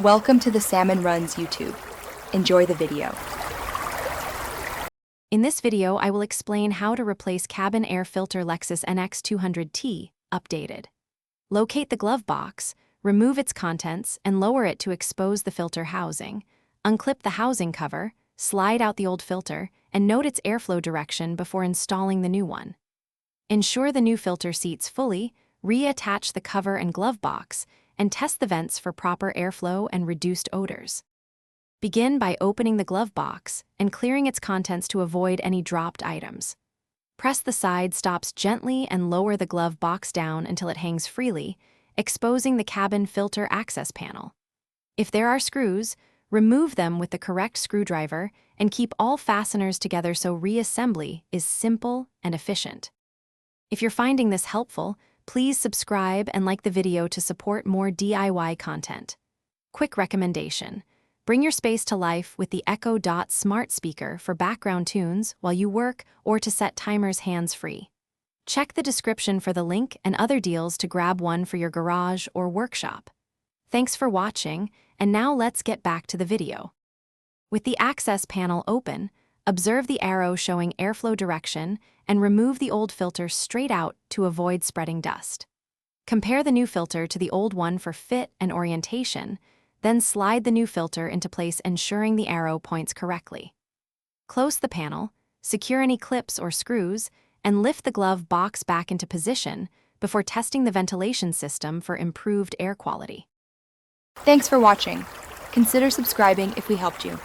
Welcome to the Salmon Runs YouTube. Enjoy the video. In this video, I will explain how to replace cabin air filter Lexus NX200t, updated. Locate the glove box, remove its contents, and lower it to expose the filter housing. Unclip the housing cover, slide out the old filter, and note its airflow direction before installing the new one. Ensure the new filter seats fully, reattach the cover and glove box, and test the vents for proper airflow and reduced odors. Begin by opening the glove box and clearing its contents to avoid any dropped items. Press the side stops gently and lower the glove box down until it hangs freely, exposing the cabin filter access panel. If there are screws, remove them with the correct screwdriver and keep all fasteners together so reassembly is simple and efficient. If you're finding this helpful, please subscribe and like the video to support more DIY content. Quick recommendation: bring your space to life with the Echo Dot smart speaker for background tunes while you work or to set timers hands-free. Check the description for the link and other deals to grab one for your garage or workshop. Thanks for watching, and now let's get back to the video. With the access panel open, observe the arrow showing airflow direction and remove the old filter straight out to avoid spreading dust. Compare the new filter to the old one for fit and orientation, then slide the new filter into place, ensuring the arrow points correctly. Close the panel, secure any clips or screws, and lift the glove box back into position before testing the ventilation system for improved air quality. Thanks for watching. Consider subscribing if we helped you.